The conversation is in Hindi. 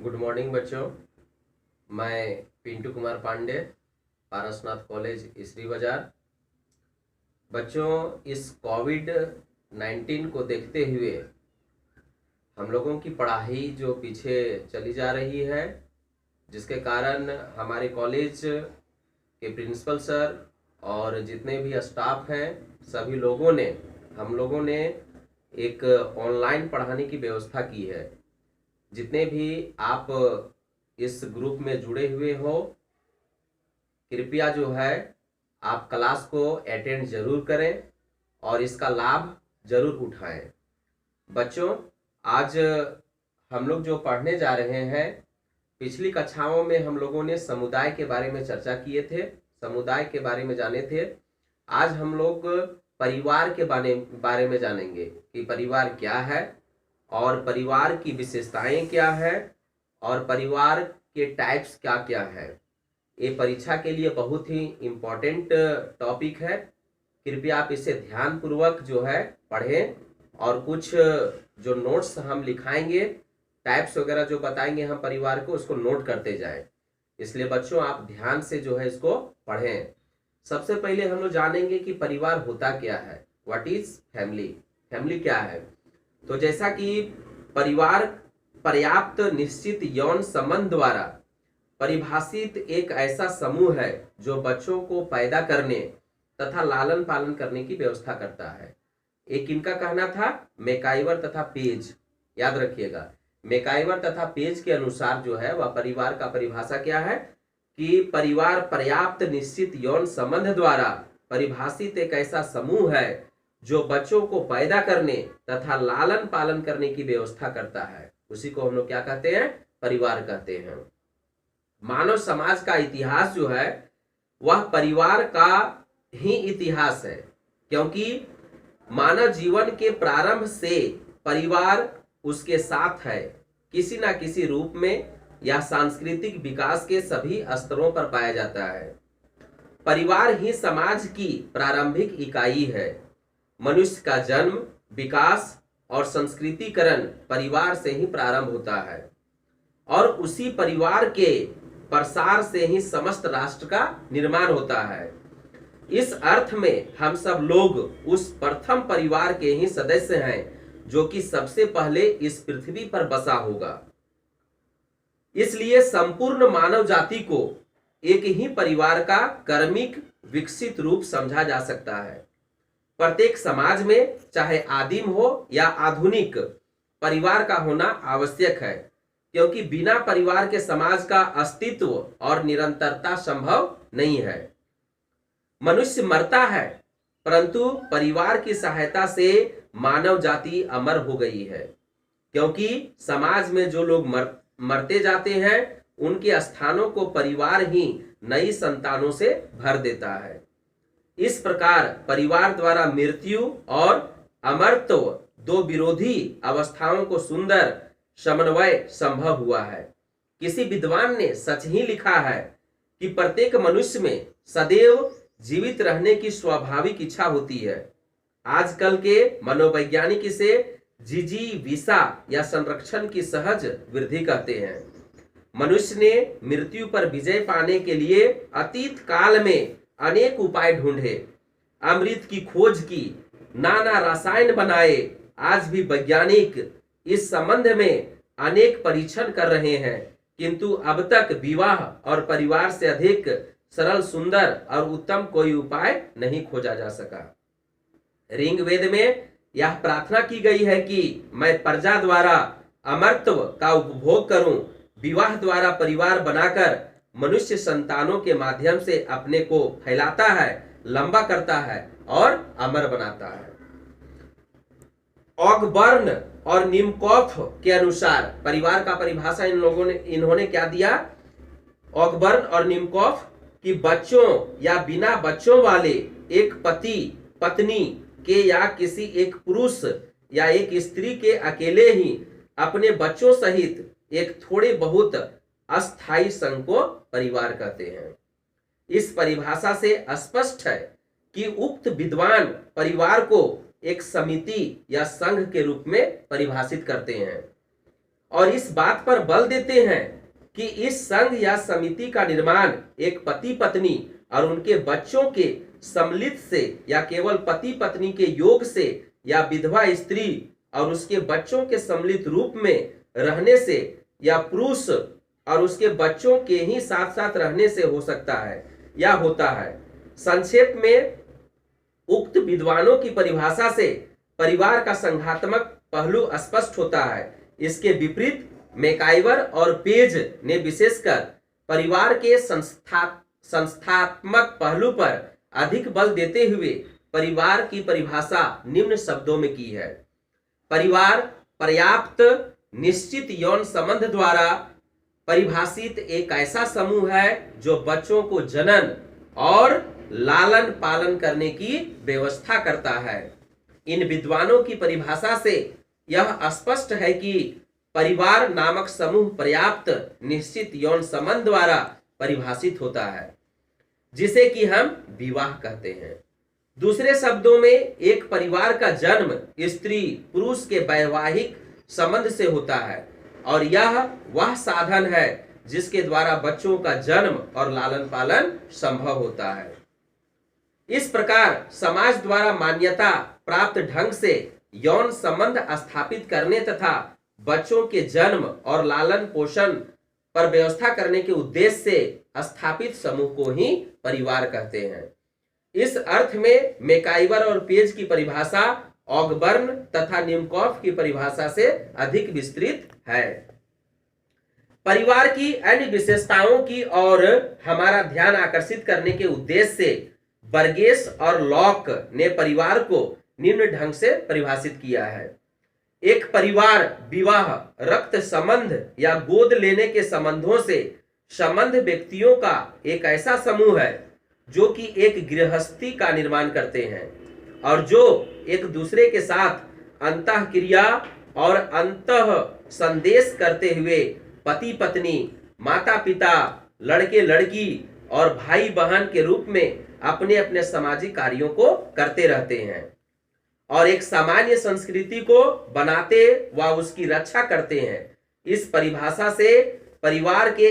गुड मॉर्निंग बच्चों। मैं पिंटू कुमार पांडे, पारसनाथ कॉलेज इसरी बाजार। बच्चों, इस कोविड-19 को देखते हुए हम लोगों की पढ़ाई जो पीछे चली जा रही है, जिसके कारण हमारे कॉलेज के प्रिंसिपल सर और जितने भी स्टाफ हैं, सभी लोगों ने हम लोगों ने एक ऑनलाइन पढ़ाने की व्यवस्था की है। जितने भी आप इस ग्रुप में जुड़े हुए हो, कृपया जो है आप क्लास को अटेंड जरूर करें और इसका लाभ जरूर उठाएं। बच्चों, आज हम लोग जो पढ़ने जा रहे हैं, पिछली कक्षाओं में हम लोगों ने समुदाय के बारे में चर्चा किए थे, समुदाय के बारे में जाने थे। आज हम लोग परिवार के बारे में जानेंगे कि परिवार क्या है और परिवार की विशेषताएं क्या है और परिवार के टाइप्स क्या क्या है। ये परीक्षा के लिए बहुत ही इम्पोर्टेंट टॉपिक है। कृपया आप इसे ध्यान पूर्वक जो है पढ़ें और कुछ जो नोट्स हम लिखाएंगे, टाइप्स वगैरह जो बताएंगे हम परिवार को, उसको नोट करते जाएं। इसलिए बच्चों आप ध्यान से जो है इसको पढ़ें। सबसे पहले हम लोग जानेंगे कि परिवार होता क्या है। What is family? फैमिली क्या है? तो जैसा कि परिवार पर्याप्त निश्चित यौन संबंध द्वारा परिभाषित एक ऐसा समूह है जो बच्चों को पैदा करने तथा लालन पालन करने की व्यवस्था करता है। एक इनका कहना था, मैकाइवर तथा पेज, याद रखिएगा। मैकाइवर तथा पेज के अनुसार जो है वह परिवार का परिभाषा क्या है कि परिवार पर्याप्त निश्चित यौन संबंध द्वारा परिभाषित एक ऐसा समूह है जो बच्चों को पैदा करने तथा लालन पालन करने की व्यवस्था करता है। उसी को हम लोग क्या कहते हैं? परिवार कहते हैं। मानव समाज का इतिहास जो है वह परिवार का ही इतिहास है, क्योंकि मानव जीवन के प्रारंभ से परिवार उसके साथ है। किसी ना किसी रूप में या सांस्कृतिक विकास के सभी स्तरों पर पाया जाता है। परिवार ही समाज की प्रारंभिक इकाई है। मनुष्य का जन्म, विकास और संस्कृतिकरण परिवार से ही प्रारंभ होता है और उसी परिवार के प्रसार से ही समस्त राष्ट्र का निर्माण होता है। इस अर्थ में हम सब लोग उस प्रथम परिवार के ही सदस्य हैं जो कि सबसे पहले इस पृथ्वी पर बसा होगा। इसलिए संपूर्ण मानव जाति को एक ही परिवार का कर्मिक विकसित रूप समझा जा सकता है। प्रत्येक समाज में, चाहे आदिम हो या आधुनिक, परिवार का होना आवश्यक है, क्योंकि बिना परिवार के समाज का अस्तित्व और निरंतरता संभव नहीं है। मनुष्य मरता है, परंतु परिवार की सहायता से मानव जाति अमर हो गई है, क्योंकि समाज में जो लोग मरते जाते हैं उनके स्थानों को परिवार ही नई संतानों से भर देता है। इस प्रकार परिवार द्वारा मृत्यु और अमरत्व, दो विरोधी अवस्थाओं को सुंदर समन्वय संभव हुआ है। किसी विद्वान ने सच ही लिखा है कि प्रत्येक मनुष्य में सदैव जीवित रहने की स्वाभाविक इच्छा होती है। आजकल के मनोवैज्ञानिक इसे जिजीविषा या संरक्षण की सहज वृद्धि कहते हैं। मनुष्य ने मृत्यु पर विजय पाने के लिए अतीत काल में अनेक उपाय ढूंढे, अमृत की खोज की, नाना रसायन बनाए। आज भी वैज्ञानिक इस संबंध में अनेक परीक्षण कर रहे हैं, किंतु अब तक विवाह और परिवार से अधिक सरल, सुंदर और उत्तम कोई उपाय नहीं खोजा जा सका। ऋग्वेद में यह प्रार्थना की गई है कि मैं प्रजा द्वारा अमरत्व का उपभोग करूं, विवाह द्वारा परिवार बनाकर मनुष्य संतानों के माध्यम से अपने को फैलाता है, लंबा करता है और अमर बनाता है। ऑगबर्न और निमकॉफ के अनुसार परिवार का परिभाषा इन्होंने क्या दिया? ऑगबर्न और निमकॉफ कि बच्चों या बिना बच्चों वाले एक पति पत्नी के या किसी एक पुरुष या एक स्त्री के अकेले ही अपने बच्चों सहित एक थोड़े बहुत अस्थायी संघ को परिवार कहते हैं। इस परिभाषा से स्पष्ट है कि उक्त विद्वान परिवार को एक समिति या संघ के रूप में परिभाषित करते हैं। और इस बात पर बल देते हैं कि इस संघ या समिति का निर्माण एक पति पत्नी और उनके बच्चों के सम्मिलित से या केवल पति पत्नी के योग से या विधवा स्त्री और उसके बच्चों के सम्मिलित रूप में रहने से या पुरुष और उसके बच्चों के ही साथ साथ रहने से हो सकता है या होता है। संक्षेप में उक्त विद्वानों की परिभाषा से परिवार का संघात्मक पहलू स्पष्ट होता है। इसके विपरीत मैकाइवर और पेज ने विशेषकर परिवार के संस्थात्मक पहलू पर अधिक बल देते हुए परिवार की परिभाषा निम्न शब्दों में की है। परिवार पर्याप्त निश्चित यौन संबंध द्वारा परिभाषित एक ऐसा समूह है जो बच्चों को जनन और लालन पालन करने की व्यवस्था करता है। इन विद्वानों की परिभाषा से यह स्पष्ट है कि परिवार नामक समूह पर्याप्त निश्चित यौन संबंध द्वारा परिभाषित होता है, जिसे कि हम विवाह कहते हैं। दूसरे शब्दों में एक परिवार का जन्म स्त्री पुरुष के वैवाहिक संबंध से होता है और यह वह साधन है जिसके द्वारा बच्चों का जन्म और लालन पालन संभव होता है। इस प्रकार समाज द्वारा मान्यता प्राप्त ढंग से यौन संबंध स्थापित करने तथा बच्चों के जन्म और लालन पोषण पर व्यवस्था करने के उद्देश्य से स्थापित समूह को ही परिवार कहते हैं। इस अर्थ में मैकाइवर और पेज की परिभाषा ऑगबर्न तथा निमकॉफ की परिभाषा से अधिक विस्तृत है। परिवार की अन्य विशेषताओं की ओर हमारा ध्यान आकर्षित करने के उद्देश्य से बर्गेस और लॉक ने परिवार को निम्न ढंग से परिभाषित किया है। एक परिवार विवाह, रक्त संबंध या गोद लेने के संबंधों से संबंध व्यक्तियों का एक ऐसा समूह है जो कि एक गृहस्थी का निर्माण करते हैं और जो एक दूसरे के साथ अंतःक्रिया और अंतः संदेश करते हुए पति पत्नी, माता पिता, लड़के लड़की और भाई बहन के रूप में अपने अपने सामाजिक कार्यों को करते रहते हैं और एक सामान्य संस्कृति को बनाते व उसकी रक्षा करते हैं। इस परिभाषा से परिवार के